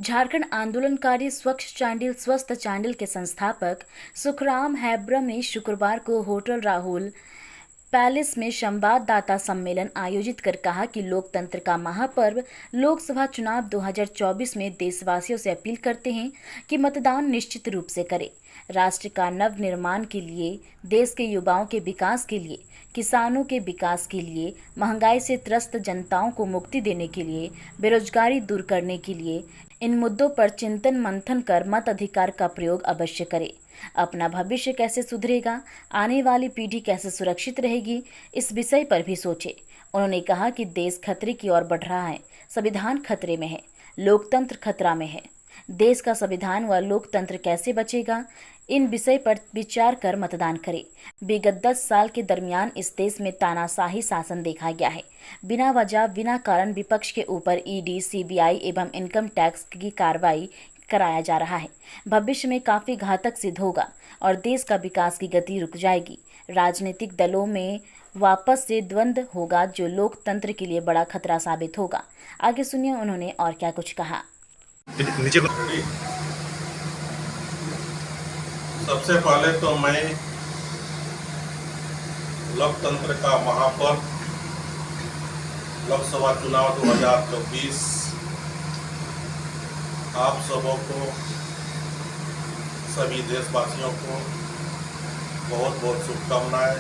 झारखंड आंदोलनकारी स्वच्छ चांडिल स्वस्थ चांडिल के संस्थापक सुखराम हैब्रम ने शुक्रवार को होटल राहुल पैलेस में संवाददाता सम्मेलन आयोजित कर कहा कि लोकतंत्र का महापर्व लोकसभा चुनाव 2024 में देशवासियों से अपील करते हैं कि मतदान निश्चित रूप से करें। राष्ट्र का नव निर्माण के लिए, देश के युवाओं के विकास के लिए, किसानों के विकास के लिए, महंगाई से त्रस्त जनताओं को मुक्ति देने के लिए, बेरोजगारी दूर करने के लिए इन मुद्दों पर चिंतन मंथन कर मताधिकार का प्रयोग अवश्य करें। अपना भविष्य कैसे सुधरेगा, आने वाली पीढ़ी कैसे सुरक्षित रहेगी, इस विषय पर भी सोचे। उन्होंने कहा कि देश खतरे की ओर बढ़ रहा है, संविधान खतरे में है, लोकतंत्र खतरा में है। देश का संविधान व लोकतंत्र कैसे बचेगा, इन विषय पर विचार कर मतदान करें। विगत 10 साल के दरमियान इस देश में तानाशाही शासन देखा गया है। बिना वजह बिना कारण विपक्ष के ऊपर ईडी, सीबीआई एवं इनकम टैक्स की कार्रवाई कराया जा रहा है। भविष्य में काफी घातक सिद्ध होगा और देश का विकास की गति रुक जाएगी। राजनीतिक दलों में वापस से द्वंद्व होगा जो लोकतंत्र के लिए बड़ा खतरा साबित होगा। आगे सुनिए उन्होंने और क्या कुछ कहा। सबसे पहले तो मैं लोकतंत्र का महापर्व लोकसभा चुनाव 2024 आप सबों को, सभी देशवासियों को बहुत बहुत शुभकामनाएं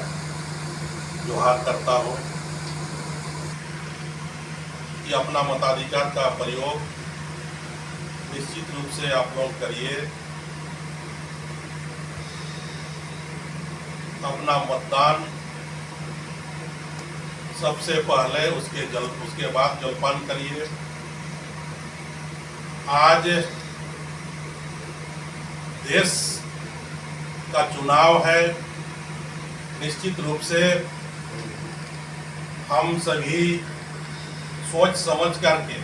जोहार करता हूं कि अपना मताधिकार का प्रयोग निश्चित रूप से आप लोग करिए। अपना मतदान सबसे पहले उसके बाद जलपान करिए। आज देश का चुनाव है, निश्चित रूप से हम सभी सोच समझ करके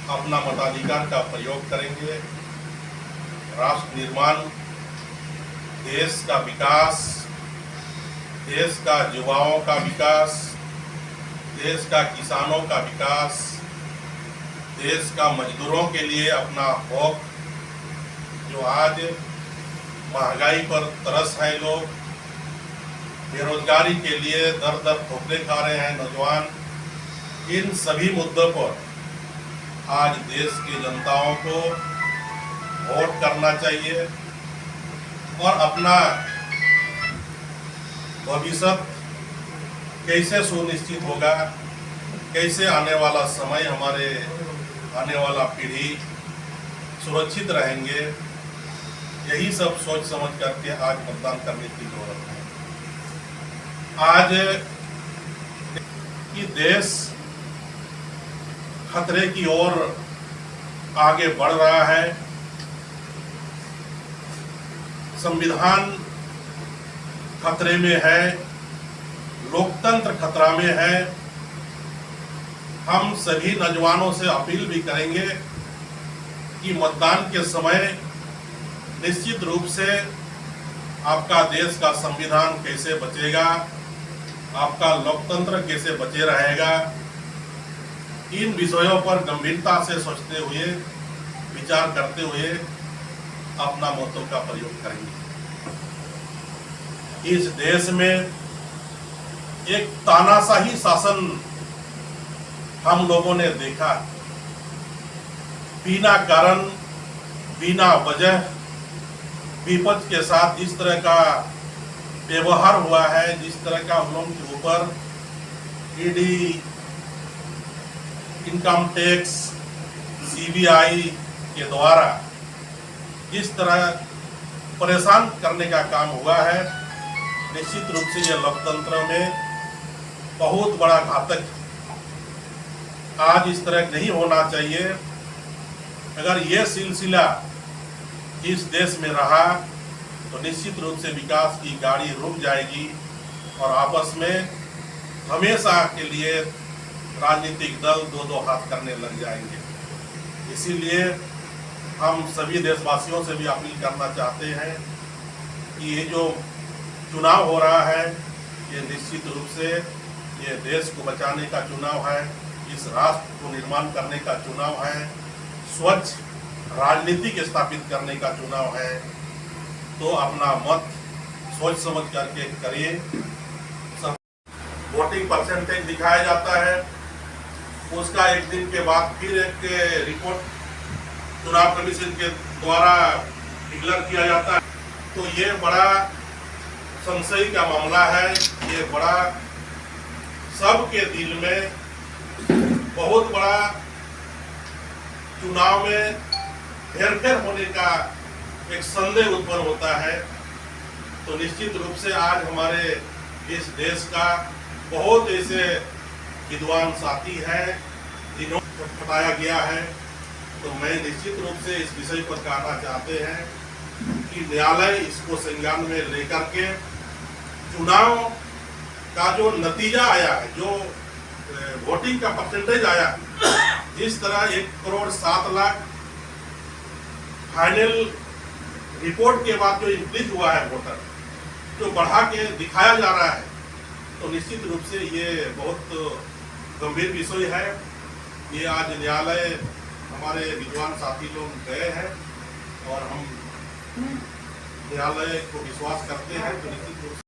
अपना मताधिकार का प्रयोग करेंगे। राष्ट्र निर्माण, देश का विकास, देश का युवाओं का विकास, देश का किसानों का विकास, देश का मजदूरों के लिए अपना हक, जो आज महंगाई पर तरस है लोग, बेरोजगारी के लिए दर दर ठोकरें खा रहे हैं नौजवान, इन सभी मुद्दों पर आज देश की जनताओं को वोट करना चाहिए और अपना भविष्य कैसे सुनिश्चित होगा, कैसे आने वाला समय, हमारे आने वाला पीढ़ी सुरक्षित रहेंगे, यही सब सोच समझ करके आज मतदान करने की जरूरत है। आज कि देश खतरे की ओर आगे बढ़ रहा है, संविधान खतरे में है, लोकतंत्र खतरा में है। हम सभी नौजवानों से अपील भी करेंगे कि मतदान के समय निश्चित रूप से आपका देश का संविधान कैसे बचेगा, आपका लोकतंत्र कैसे बचे रहेगा, इन विषयों पर गंभीरता से सोचते हुए, विचार करते हुए अपना मतों का प्रयोग करेंगे। इस देश में एक तानाशाही शासन हम लोगों ने देखा। बिना कारण, बिना वजह विपक्ष के साथ जिस तरह का व्यवहार हुआ है, जिस तरह का हम लोगों के ऊपर ईडी, इनकम टैक्स, सीबीआई के द्वारा जिस तरह परेशान करने का काम हुआ है, निश्चित रूप से यह लोकतंत्र में बहुत बड़ा घातक। आज इस तरह नहीं होना चाहिए। अगर यह सिलसिला इस देश में रहा तो निश्चित रूप से विकास की गाड़ी रुक जाएगी और आपस में हमेशा के लिए राजनीतिक दल दो दो हाथ करने लग जाएंगे। इसीलिए हम सभी देशवासियों से भी अपील करना चाहते हैं कि ये जो चुनाव हो रहा है, ये निश्चित रूप से ये देश को बचाने का चुनाव है, इस राष्ट्र को निर्माण करने का चुनाव है, स्वच्छ राजनीति के स्थापित करने का चुनाव है, तो अपना मत सोच समझ करके करिए। वोटिंग परसेंटेज दिखाया जाता है, उसका एक दिन के बाद फिर एक रिपोर्ट चुनाव कमीशन के द्वारा डिक्लेयर किया जाता है। तो ये बड़ा संशय का मामला है, ये बड़ा सबके दिल में बहुत बड़ा चुनाव में हेरफेर होने का एक संदेह उत्पन्न होता है। तो निश्चित रूप से आज हमारे इस देश का बहुत ऐसे विद्वान साथी हैं जिन्होंने फटाया गया है। तो मैं निश्चित रूप से इस विषय पर कहना चाहते हैं कि न्यायालय इसको संज्ञान में लेकर के चुनाव का जो नतीजा आया है, जो वोटिंग का परसेंटेज आया, जिस तरह 1,07,00,000 फाइनल रिपोर्ट के बाद जो इंक्रीज हुआ है वोटर, जो बढ़ा के दिखाया जा रहा है, तो निश्चित रूप से ये बहुत गंभीर विषय है। ये आज न्यायालय हमारे विद्वान साथी लोग गए हैं और हम न्यायालय को विश्वास करते हैं, तो निश्चित रूप से